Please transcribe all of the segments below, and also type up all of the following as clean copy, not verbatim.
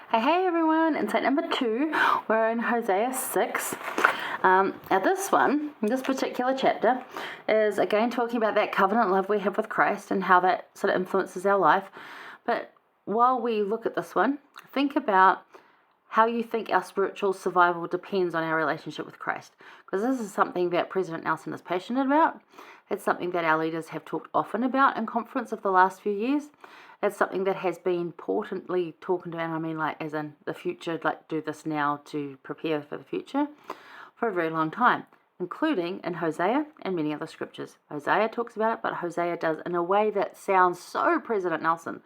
Hey everyone, insight number 2, we're in Hosea 6. Now this particular chapter is again talking about that covenant love we have with Christ and how that sort of influences our life. But while we look at this one, think about how you think our spiritual survival depends on our relationship with Christ. Because this is something that President Nelson is passionate about. It's something that our leaders have talked often about in conference of the last few years. It's something that has been importantly talked about, I mean like as in the future, like do this now to prepare for the future, for a very long time, including in Hosea and many other scriptures. Hosea talks about it, but Hosea does in a way that sounds so President Nelson.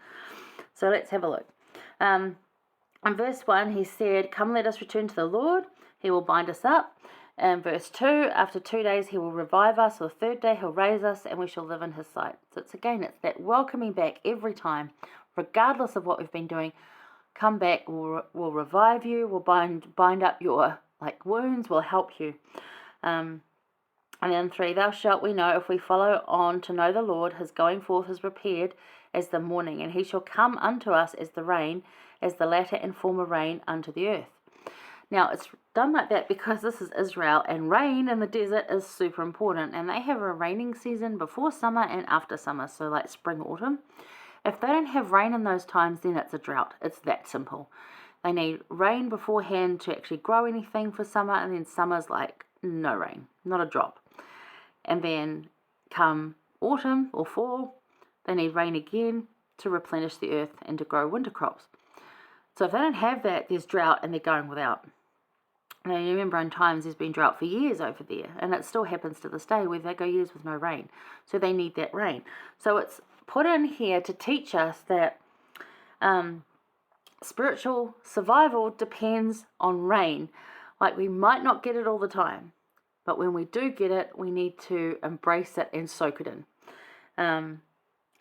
So let's have a look. In verse 1, he said, "Come, let us return to the Lord. He will bind us up." In verse 2, after 2 days he will revive us. On the third day he'll raise us, and we shall live in his sight. So it's that welcoming back every time, regardless of what we've been doing. Come back, we'll revive you, we'll bind up your wounds, we'll help you. And then 3, thou shalt we know if we follow on to know the Lord, his going forth is prepared as the morning, and he shall come unto us as the rain, as the latter and former rain unto the earth. Now, it's done like that because this is Israel, and rain in the desert is super important, and they have a raining season before summer and after summer, so like spring, autumn. If they don't have rain in those times, then it's a drought. It's that simple. They need rain beforehand to actually grow anything for summer, and then summer's like no rain, not a drop. And then come autumn or fall, they need rain again to replenish the earth and to grow winter crops. So if they don't have that, there's drought and they're going without. Now, you remember in times there's been drought for years over there, and it still happens to this day where they go years with no rain. So they need that rain. So it's put in here to teach us that spiritual survival depends on rain. Like, we might not get it all the time, but when we do get it, we need to embrace it and soak it in. And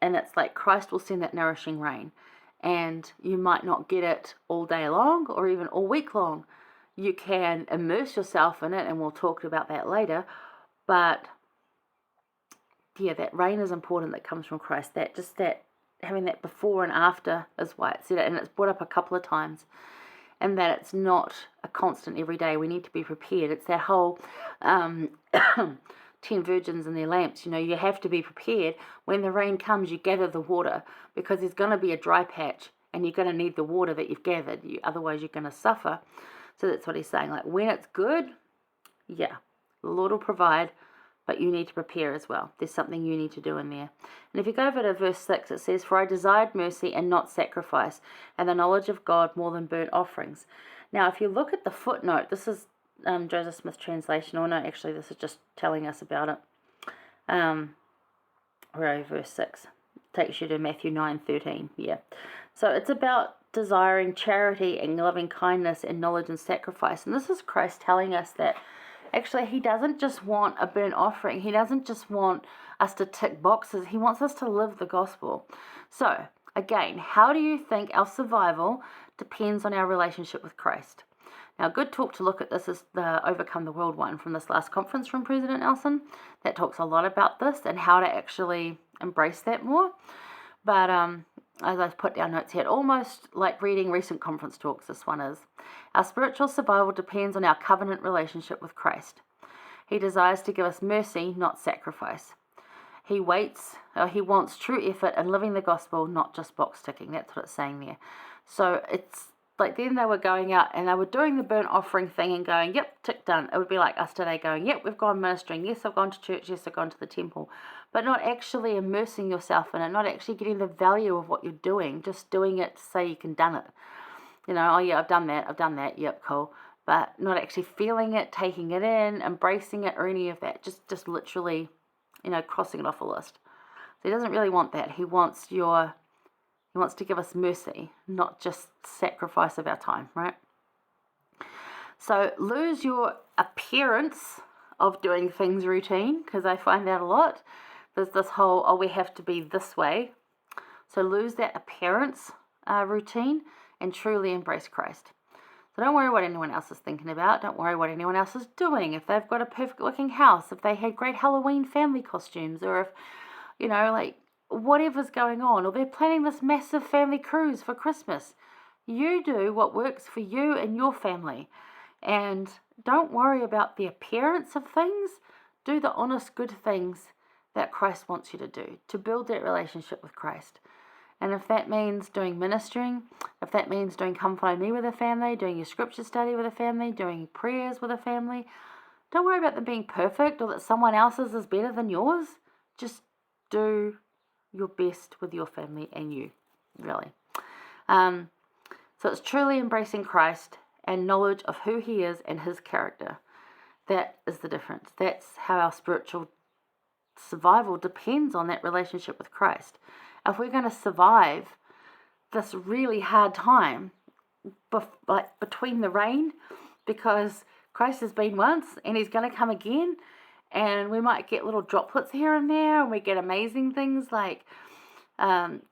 it's like Christ will send that nourishing rain. And you might not get it all day long or even all week long. You can immerse yourself in it, and we'll talk about that later. But yeah, that rain is important that comes from Christ. That having that before and after is why it said it, and it's brought up a couple of times. And that it's not a constant every day. We need to be prepared. It's that whole 10 virgins and their lamps. You have to be prepared. When the rain comes, you gather the water, because there's going to be a dry patch, and you're going to need the water that you've gathered. Otherwise, you're going to suffer. So that's what he's saying. Like, when it's good, yeah, the Lord will provide, but you need to prepare as well. There's something you need to do in there. And if you go over to verse 6, it says, "For I desired mercy and not sacrifice, and the knowledge of God more than burnt offerings." Now, if you look at the footnote, this is Joseph Smith translation, or no, actually, this is just telling us about it. Verse 6 takes you to Matthew 9:13. Yeah. So it's about desiring charity and loving kindness and knowledge and sacrifice. And this is Christ telling us that actually he doesn't just want a burnt offering. He doesn't just want us to tick boxes. He wants us to live the gospel. So, again, how do you think our survival depends on our relationship with Christ? Now, a good talk to look at this is the Overcome the World one from this last conference from President Nelson. That talks a lot about this and how to actually embrace that more. But as I've put down notes here, almost like reading recent conference talks, this one is. Our spiritual survival depends on our covenant relationship with Christ. He desires to give us mercy, not sacrifice. He wants true effort in living the gospel, not just box ticking. That's what it's saying there. So it's like then they were going out and they were doing the burnt offering thing and going, yep, tick, done. It would be like us today going, yep, we've gone ministering. Yes, I've gone to church. Yes, I've gone to the temple. But not actually immersing yourself in it, not actually getting the value of what you're doing, just doing it to say you can done it. Oh yeah, I've done that, yep, cool. But not actually feeling it, taking it in, embracing it, or any of that. Just literally, crossing it off a list. So he doesn't really want that. He wants to give us mercy, not just sacrifice of our time, right? So lose your appearance of doing things routine, because I find that a lot. There's this whole, we have to be this way. So lose that appearance routine and truly embrace Christ. So don't worry what anyone else is thinking about. Don't worry what anyone else is doing. If they've got a perfect looking house, if they had great Halloween family costumes, or if, whatever's going on, or they're planning this massive family cruise for Christmas. You do what works for you and your family. And don't worry about the appearance of things. Do the honest, good things that Christ wants you to do to build that relationship with Christ. And if that means doing ministering, if that means doing Come Follow Me with a family, doing your scripture study with a family, doing prayers with a family, don't worry about them being perfect or that someone else's is better than yours. Just do your best with your family and you, really. So it's truly embracing Christ and knowledge of who he is and his character. That is the difference. That's how our spiritual survival depends on that relationship with Christ. If we're going to survive this really hard time, between the rain, because Christ has been once and he's going to come again, and we might get little droplets here and there, and we get amazing things like,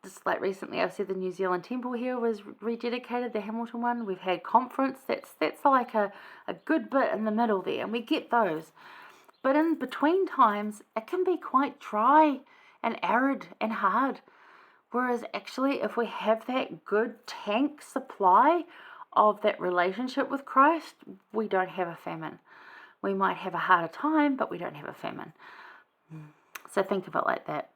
just like recently I've said the New Zealand temple here was rededicated, the Hamilton one. We've had conference, that's like a good bit in the middle there, and we get those. But in between times, it can be quite dry and arid and hard. Whereas actually, if we have that good tank supply of that relationship with Christ, we don't have a famine. We might have a harder time, but we don't have a famine. So think of it like that.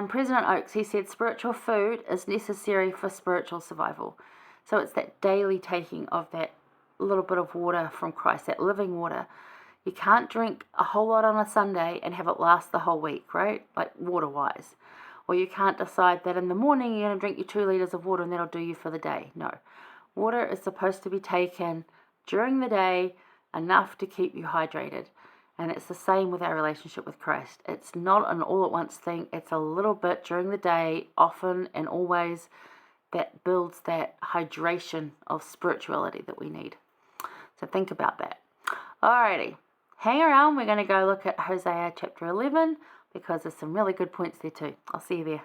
President Oakes, he said spiritual food is necessary for spiritual survival. So it's that daily taking of that little bit of water from Christ, that living water. You can't drink a whole lot on a Sunday and have it last the whole week, right? Like water-wise. Or you can't decide that in the morning you're going to drink your 2 liters of water and that'll do you for the day. No. Water is supposed to be taken during the day, enough to keep you hydrated. And it's the same with our relationship with Christ. It's not an all-at-once thing. It's a little bit during the day, often and always, that builds that hydration of spirituality that we need. So think about that. Alrighty. Hang around. We're going to go look at Hosea chapter 11 because there's some really good points there too. I'll see you there.